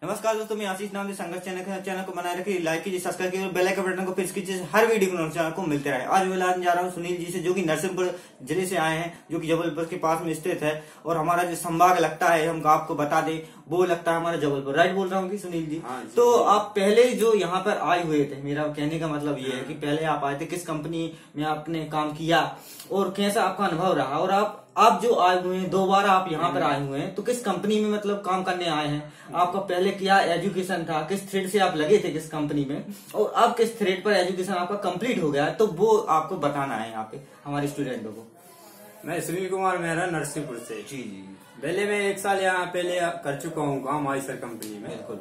नमस्कार दोस्तों, मैं आशीष नाम से संघर्ष चैनल को बनाए रखिए, लाइक कीजिए, सब्सक्राइब कीजिए, बेल आइकन बटन को प्रेस कीजिए, हर वीडियो को नोटिफिकेशन आपको मिलते रहे। आज मैं लाने जा रहा हूँ सुनील जी से, जो कि नरसिंहपुर जिले से आए हैं, जो कि जबलपुर के पास में स्थित है। और हमारा जो संभाग लगता है, हम आपको बता दें, वो लगता है हमारा जबलपुर। राइट बोल रहा हूँ कि सुनील जी? हाँ, तो आप पहले जो यहाँ पर आए हुए थे, मेरा कहने का मतलब ये है कि पहले आप आए थे, किस कंपनी में आपने काम किया और कैसा आपका अनुभव रहा, और आप जो आए हुए हैं, दोबारा आप यहाँ पर आए हुए हैं, तो किस कंपनी में मतलब काम करने आए हैं, आपका पहले क्या एजुकेशन था, किस थ्रेड से आप लगे थे किस कंपनी में, और अब किस थ्रेड पर एजुकेशन आपका कंप्लीट हो गया है, तो वो आपको बताना है यहाँ पे हमारे स्टूडेंटों को। मैं सुनील कुमार मेहरा नरसिंहपुर से। जी जी, पहले मैं 1 साल यहाँ पहले कर चुका हूँ काम आइसर कंपनी में। बिल्कुल।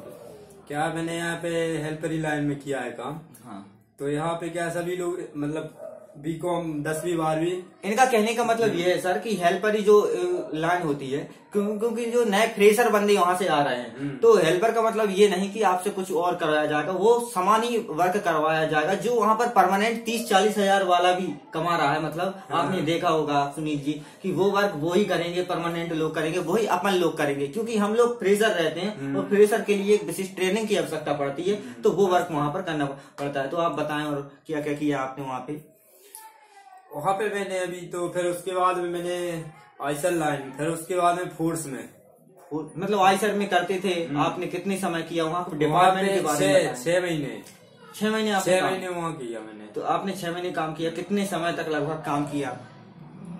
क्या मैंने यहाँ पे हेल्परी लाइन में किया है काम। हाँ, तो यहाँ पे क्या सभी लोग मतलब बीकॉम 10वीं 12वीं। इनका कहने का मतलब ये है सर कि हेल्पर ही जो लाइन होती है, क्योंकि जो नए फ्रेशर बंदे वहां से आ रहे हैं, तो हेल्पर का मतलब ये नहीं कि आपसे कुछ और करवाया जाएगा, वो समान ही वर्क करवाया जाएगा जो वहां पर परमानेंट 30-40 हजार वाला भी कमा रहा है। मतलब आपने देखा होगा सुनील जी कि वो वर्क वो ही करेंगे, परमानेंट लोग करेंगे, वही अपन लोग करेंगे, क्योंकि हम लोग फ्रेशर रहते हैं और फ्रेशर के लिए एक विशिष्ट ट्रेनिंग की आवश्यकता पड़ती है, तो वो वर्क वहां पर करना पड़ता है। तो आप बताएं और क्या क्या किया आपने वहाँ पे? वहाँ पे मैंने अभी तो फिर उसके बाद में मैंने आइसर लाइन, फिर उसके बाद में फोर्स में, मतलब आइसर में करते थे। आपने कितने समय किया वहाँ पे? वहाँ डिपार्टमेंट पे के बारे में 6 महीने 6 महीने 6 महीने वहाँ किया मैंने। तो आपने 6 महीने काम किया, कितने समय तक लगभग काम किया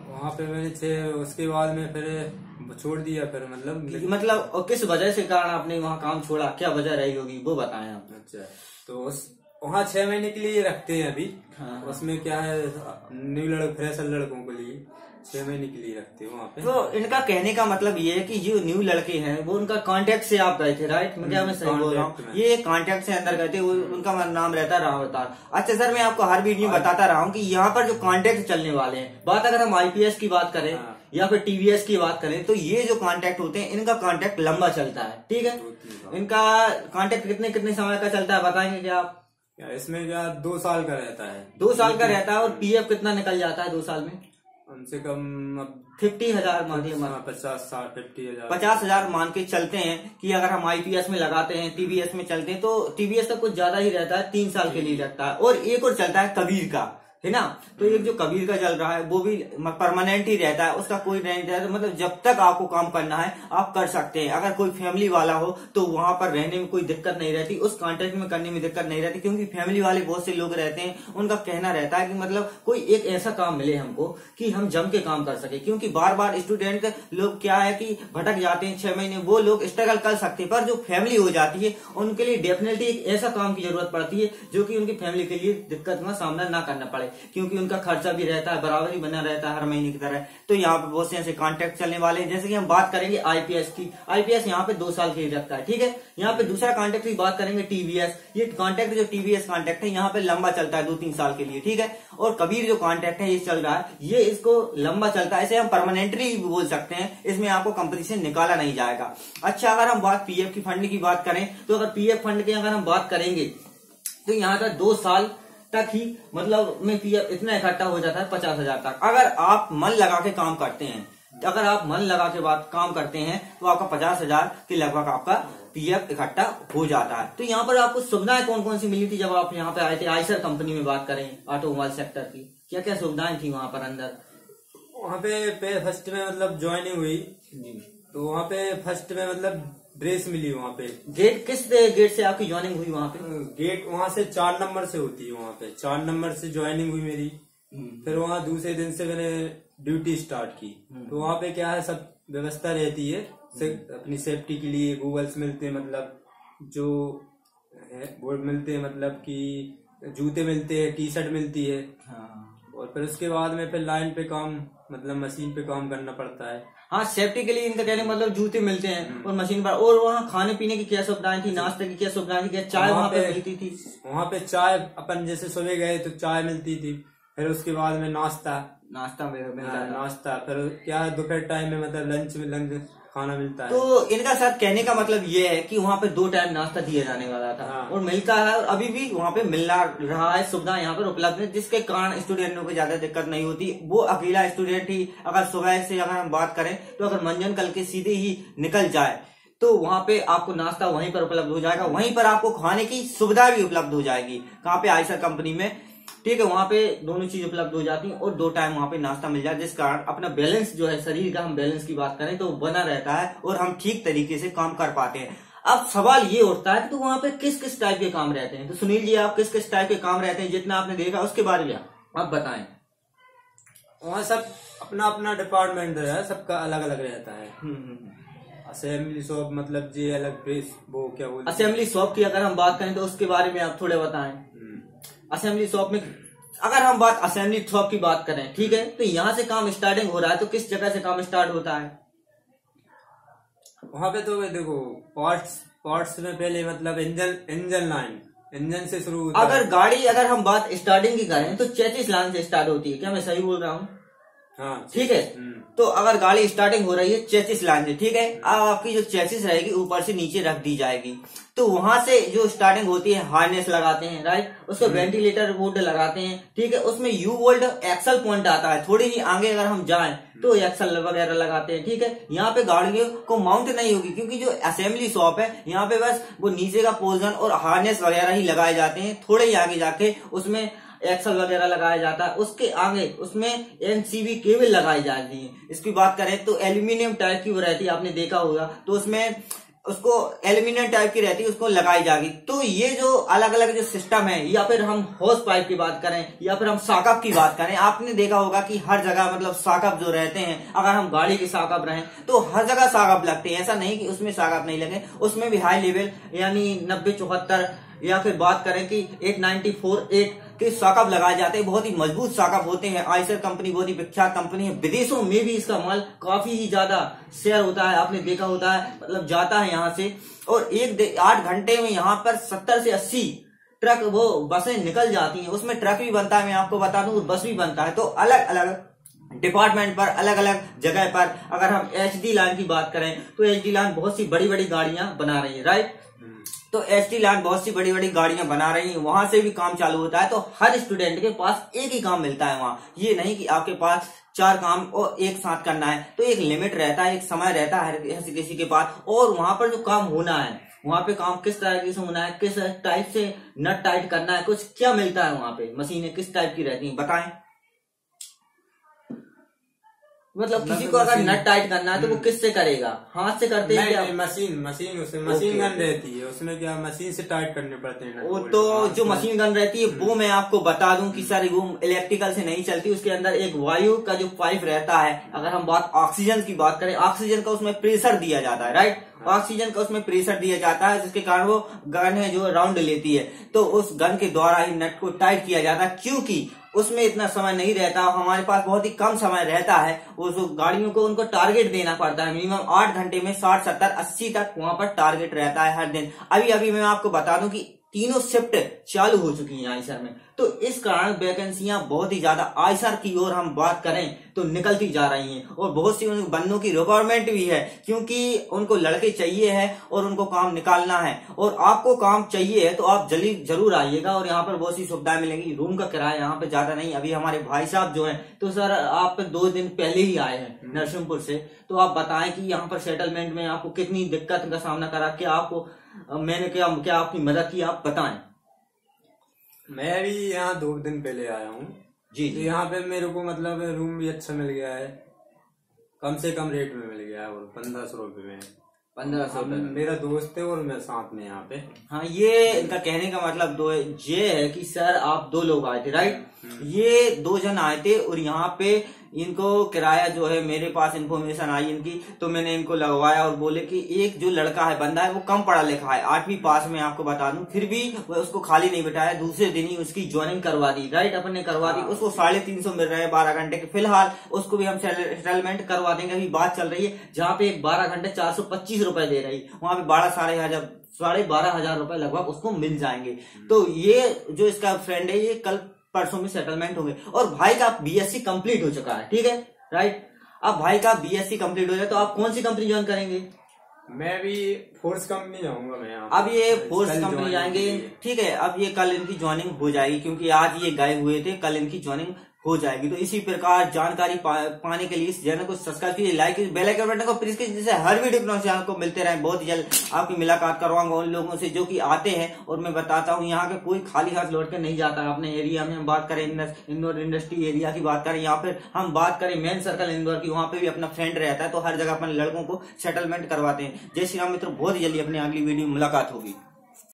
वहाँ पे मैंने 6, उसके बाद में फिर छोड़ दिया फिर मतलब और किस वजह से कारण आपने वहाँ काम छोड़ा, क्या वजह रही होगी वो बताएं आप। अच्छा, तो वहाँ 6 महीने के लिए रखते हैं अभी। हाँ। उसमें क्या है, न्यू फ्रेशर लड़कों के लिए 6 महीने के लिए रखते हैं वहाँ पे। तो इनका कहने का मतलब ये है कि जो न्यू लड़के हैं वो उनका कांटेक्ट से आप गए थे, राइट? मैं सही बोल रहा हूँ? ये कांटेक्ट से अंदर गए थे, उनका नाम रहता है राम अवतार। अच्छा सर, मैं आपको हर वीडियो में बताता रहा हूँ कि यहाँ पर जो कांटेक्ट चलने वाले हैं, बात अगर हम आईपीएस की बात करें या फिर टीवीएस की बात करें, तो ये जो कांटेक्ट होते हैं, इनका कांटेक्ट लंबा चलता है, ठीक है? इनका कांटेक्ट कितने समय का चलता है बताएंगे क्या आप? इसमें क्या 2 साल का रहता है। 2 साल का रहता है। और पीएफ कितना निकल जाता है 2 साल में? कम से कम 50,000 मान के 50 हजार मान के चलते हैं कि अगर हम आईपीएस में लगाते हैं, टीवीएस में चलते हैं, तो टीवीएस का कुछ ज्यादा ही रहता है, 3 साल के लिए लगता है। और एक और चलता है कबीर का, है ना? तो एक जो कबीर का चल रहा है वो भी परमानेंट ही रहता है, उसका कोई नहीं रहता है। मतलब जब तक आपको काम करना है आप कर सकते हैं। अगर कोई फैमिली वाला हो तो वहां पर रहने में कोई दिक्कत नहीं रहती, उस कॉन्ट्रैक्ट में करने में दिक्कत नहीं रहती, क्योंकि फैमिली वाले बहुत से लोग रहते हैं, उनका कहना रहता है कि मतलब कोई एक ऐसा काम मिले हमको कि हम जम के काम कर सके। क्योंकि बार बार स्टूडेंट लोग क्या है कि भटक जाते हैं, 6 महीने वो लोग स्ट्रगल कर सकते हैं, पर जो फैमिली हो जाती है उनके लिए डेफिनेटली एक ऐसा काम की जरूरत पड़ती है जो कि उनकी फैमिली के लिए दिक्कत का सामना ना करना पड़े, क्योंकि उनका खर्चा भी रहता है, बराबर ही बना रहता है हर महीने की तरह। तो यहाँ पे बहुत से ऐसे कॉन्ट्रैक्ट चलने वाले हैं। जैसे कि हम बात करेंगे आईपीएस की, आईपीएस यहाँ पे 2 साल के लिए रखता है, ठीक है? यहाँ पे दूसरा कॉन्ट्रैक्ट की बात करेंगे टीवीएस। ये कॉन्ट्रैक्ट जो टीवीएस कॉन्ट्रैक्ट है यहाँ पे लंबा चलता है, 2-3 साल के लिए, ठीक है? और कबीर जो कॉन्ट्रैक्ट है ये चल रहा है, ये इसको लंबा चलता है, इसे हम परमानेंटली भी बोल सकते हैं, इसमें आपको कंपनी से निकाला नहीं जाएगा। अच्छा, अगर हम बात पीएफ की फंड की बात करें, तो अगर पीएफ फंड की अगर हम बात करेंगे तो यहाँ का 2 साल तक ही मतलब में पीएफ इतना इकट्ठा हो जाता है 50,000 तक। अगर आप मन लगा के काम करते हैं, अगर आप मन लगा के काम करते हैं, तो आपका 50,000 के लगभग आपका पीएफ इकट्ठा हो जाता है। तो यहाँ पर आपको सुविधाएं कौन कौन सी मिली थी जब आप यहाँ पे आए थे? आइसर कंपनी में बात करें ऑटोमोबाइल सेक्टर की, क्या क्या सुविधाएं थी वहां पर अंदर? वहाँ पे फर्स्ट में मतलब ज्वाइनिंग हुई, तो वहाँ पे फर्स्ट में मतलब ड्रेस मिली। वहाँ पे किस गेट से आपकी ज्वाइनिंग हुई वहाँ पे? गेट वहाँ से 4 नंबर से होती है। वहाँ पे 4 नंबर से ज्वाइनिंग हुई मेरी। फिर वहाँ दूसरे दिन से मैंने ड्यूटी स्टार्ट की। तो वहाँ पे क्या है, सब व्यवस्था रहती है अपनी सेफ्टी के लिए। गूगल्स मिलते हैं, मतलब जो है बोर्ड मिलते हैं, मतलब कि जूते मिलते हैं, टी शर्ट मिलती है। और फिर उसके बाद में फिर लाइन पे काम, मतलब मशीन पे काम करना पड़ता है। हाँ, सेफ्टी के लिए इनका कहने मतलब जूते मिलते हैं और मशीन पर। और वहाँ खाने पीने की क्या सुविधाएं थी, नाश्ते की क्या सुविधाएं थी, क्या चाय वहाँ पे मिलती थी? वहाँ पे चाय, अपन जैसे सुबह गए तो चाय मिलती थी, फिर उसके बाद में नाश्ता मिलता है। नाश्ता फिर क्या दोपहर टाइम में मतलब लंच खाना मिलता है। तो इनका सर कहने का मतलब ये है कि वहाँ पे 2 टाइम नाश्ता दिया जाने वाला था। और मिलता है, और अभी भी वहाँ पे मिल रहा है, सुविधा यहाँ पर उपलब्ध है, जिसके कारण स्टूडेंटों को ज्यादा दिक्कत नहीं होती। वो अकेला स्टूडेंट ही अगर सुबह से अगर हम बात करें तो अगर मंजन कल के सीधे ही निकल जाए तो वहां पे आपको नाश्ता वहीं पर उपलब्ध हो जाएगा, वहीं पर आपको खाने की सुविधा भी उपलब्ध हो जाएगी। कहाँ पे? आइसर कंपनी में, ठीक है। वहां पे दोनों चीज उपलब्ध हो जाती हैं और 2 टाइम वहां पे नाश्ता मिल जाए, जिस कारण अपना बैलेंस जो है शरीर का, हम बैलेंस की बात करें तो बना रहता है और हम ठीक तरीके से काम कर पाते हैं। अब सवाल ये उठता है कि तो वहां पे किस किस टाइप के काम रहते हैं। तो सुनील जी, आप किस किस टाइप के काम रहते हैं जितना आपने देखा उसके बारे में आप बताएं। वहाँ सब अपना अपना डिपार्टमेंट है, सबका अलग अलग रहता है। असेंबली शॉप मतलब जी अलग प्रेस, वो क्या बोलते हैं, असेंबली शॉप की अगर हम बात करें तो उसके बारे में आप थोड़े बताएं। असेंबली शॉप में अगर हम असेंबली शॉप की बात करें, ठीक है, तो यहाँ से काम स्टार्टिंग हो रहा है, तो किस जगह से काम स्टार्ट होता है? वहाँ पे तो देखो पार्ट्स में पहले मतलब इंजन लाइन, इंजन से शुरू होता है। अगर गाड़ी, अगर हम बात स्टार्टिंग की करें तो 34 लाइन से स्टार्ट होती है, क्या मैं सही बोल रहा हूँ? हाँ, ठीक है। तो अगर गाड़ी स्टार्टिंग हो रही है 34 लाइन से, ठीक है, अब आपकी जो चेसिस रहेगी ऊपर से नीचे रख दी जाएगी, तो वहां से जो स्टार्टिंग होती है हार्नेस लगाते हैं, राइट, उसको वेंटिलेटर बोर्ड लगाते हैं, ठीक है, उसमें यू वोल्ट एक्सल पॉइंट आता है, थोड़ी ही आगे अगर हम जाएं तो एक्सल वगैरह लगाते हैं, ठीक है। यहाँ पे गाड़ियों को माउंट नहीं होगी, क्योंकि जो असेंबली शॉप है यहाँ पे बस वो नीचे का पोर्शन और हार्नेस वगैरह ही लगाए जाते हैं, थोड़े ही आगे जाके उसमें एक्सल वगैरह लगाया जाता है, उसके आगे उसमें एनसीबी केबल लगाई जाती है। इसकी बात करें तो एल्यूमिनियम टाइप की वो रहती है, आपने देखा होगा, तो उसमें उसको एल्यूमिनियम टाइप की रहती है, उसको लगाई जाएगी। तो ये जो अलग अलग जो सिस्टम है, या फिर हम होस पाइप की बात करें या फिर हम साकअप की बात करें, आपने देखा होगा कि हर जगह मतलब साकअप जो रहते हैं, अगर हम गाड़ी के साकअप रहें तो हर जगह साकअप लगते हैं, ऐसा नहीं कि उसमें साकअप नहीं लगे, उसमें भी हाई लेवल यानी 90-74 या फिर बात करें कि 894-8 के साकअप लगाए जाते हैं, बहुत ही मजबूत साकअप होते हैं। आइसर कंपनी बहुत ही विख्यात कंपनी है, विदेशों में भी इसका माल काफी ही ज्यादा शेयर होता है, आपने देखा होता है, मतलब जाता है यहाँ से, और 8 घंटे में यहाँ पर 70 से 80 ट्रक वो बसें निकल जाती हैं, उसमें ट्रक भी बनता है, मैं आपको बता दूं, बस भी बनता है। तो अलग अलग डिपार्टमेंट पर, अलग अलग जगह पर, अगर हम एचडी लाइन की बात करें तो एचडी लाइन बहुत सी बड़ी बड़ी गाड़ियां बना रही है, राइट, तो एचडी लाइन बहुत सी बड़ी बड़ी गाड़ियां बना रही हैं, वहां से भी काम चालू होता है। तो हर स्टूडेंट के पास एक ही काम मिलता है वहां, ये नहीं कि आपके पास 4 काम और एक साथ करना है, तो एक लिमिट रहता है, एक समय रहता है हर किसी के पास, और वहां पर जो काम होना है, वहां पे काम किस तरीके से होना है, किस टाइप से नट टाइट करना है, कुछ क्या मिलता है वहां पे, मशीनें किस टाइप की रहती हैं, बताएं। मतलब किसी को अगर नट टाइट करना है तो वो किससे करेगा, हाथ से करते हैं क्या? मशीन उसमें मशीन गन रहती है, उसमें क्या मशीन से टाइट करने पड़ते हैं। वो तो जो मशीन गन रहती है वो मैं आपको बता दूं कि सर वो इलेक्ट्रिकल से नहीं चलती, उसके अंदर एक वायु का जो पाइप रहता है, अगर हम बात ऑक्सीजन की बात करें, ऑक्सीजन का उसमें प्रेशर दिया जाता है, राइट, ऑक्सीजन का उसमें प्रेशर दिया जाता है, जिसके कारण वो गन है जो राउंड लेती है, तो उस गन के द्वारा ही नट को टाइट किया जाता है, क्योंकि उसमें इतना समय नहीं रहता, हमारे पास बहुत ही कम समय रहता है, उस गाड़ियों को उनको टारगेट देना पड़ता है, मिनिमम 8 घंटे में 60, 70, 80 तक वहां पर टारगेट रहता है हर दिन। अभी अभी मैं आपको बता दूं कि 3 शिफ्ट चालू हो चुकी हैं आइसर में, तो इस कारण वैकेंसियां बहुत ही ज्यादा आइसर की ओर हम बात करें तो निकलती जा रही हैं, और बहुत सी उन बंदों की रिक्वायरमेंट भी है, क्योंकि उनको लड़के चाहिए है और उनको काम निकालना है, और आपको काम चाहिए है तो आप जल्दी जरूर आइएगा, और यहाँ पर बहुत सी सुविधाएं मिलेंगी। रूम का किराया यहाँ पे ज्यादा नहीं, अभी हमारे भाई साहब जो है, तो सर आप 2 दिन पहले ही आए हैं नरसिंहपुर से, तो आप बताएं कि यहाँ पर सेटलमेंट में आपको कितनी दिक्कत का सामना करा, क्या आपको मैंने क्या आपकी मदद की, आप बताएं। मैं भी यहाँ 2 दिन पहले आया हूँ जी, तो यहाँ पे मेरे को मतलब रूम भी अच्छा मिल गया है, कम से कम रेट में मिल गया है, और 1500 रुपये में, 1500 रुपये। मेरा दोस्त है और मैं साथ में यहाँ पे। हाँ, ये इनका कहने का मतलब ये है कि सर आप 2 लोग आए थे, राइट, ये 2 जन आए थे, और यहाँ पे इनको किराया जो है, मेरे पास इन्फॉर्मेशन आई इनकी, तो मैंने इनको लगवाया, और बोले कि एक जो लड़का है, बंदा है, वो कम पढ़ा लिखा है, 8वीं पास में आपको बता दूं, फिर भी उसको खाली नहीं बिठाया, दूसरे दिन ही उसकी ज्वाइनिंग करवा दी, राइट, अपन ने करवा दी, उसको 350 मिल रहे हैं 12 घंटे के, फिलहाल उसको भी हम सेटलमेंट करवा देंगे। अभी बात चल रही है जहाँ पे 12 घंटे 425 रुपए दे रही, वहां पे 12,500 रुपए लगभग उसको मिल जाएंगे। तो ये जो इसका फ्रेंड है, ये कल परसों में सेटलमेंट होंगे, और भाई का बीएससी कंप्लीट हो चुका है, ठीक है, राइट। अब भाई का बीएससी कंप्लीट हो जाए तो आप कौन सी कंपनी ज्वाइन करेंगे? मैं भी फोर्स कंपनी जाऊंगा मैं। अब ये फोर्स कंपनी जाएंगे, ठीक है, अब ये कल इनकी ज्वाइनिंग हो जाएगी, क्योंकि आज ये गए हुए थे, कल इनकी ज्वाइनिंग हो जाएगी। तो इसी प्रकार जानकारी पाने के लिए इस चैनल को सब्सक्राइब कीजिए, लाइक कीजिए, बेल आइकन बटन को प्रेस कीजिए, जिससे हर वीडियो के नोटिफिकेशन आपको मिलते रहे। बहुत ही जल्द आपकी मुलाकात करवाऊंगा उन लोगों से जो कि आते हैं, और मैं बताता हूँ यहाँ के कोई खाली हाथ लौट के नहीं जाता। अपने एरिया में हम बात करें, इंदौर इंडस्ट्री एरिया की बात करें, यहाँ पे हम बात करें मेन सर्कल इंदौर की, वहाँ पे भी अपना फ्रेंड रहता है। तो हर जगह अपन लड़कों को सेटलमेंट करवाते हैं। जय श्री राम मित्रों, बहुत जल्दी अपनी अगली वीडियो मुलाकात होगी।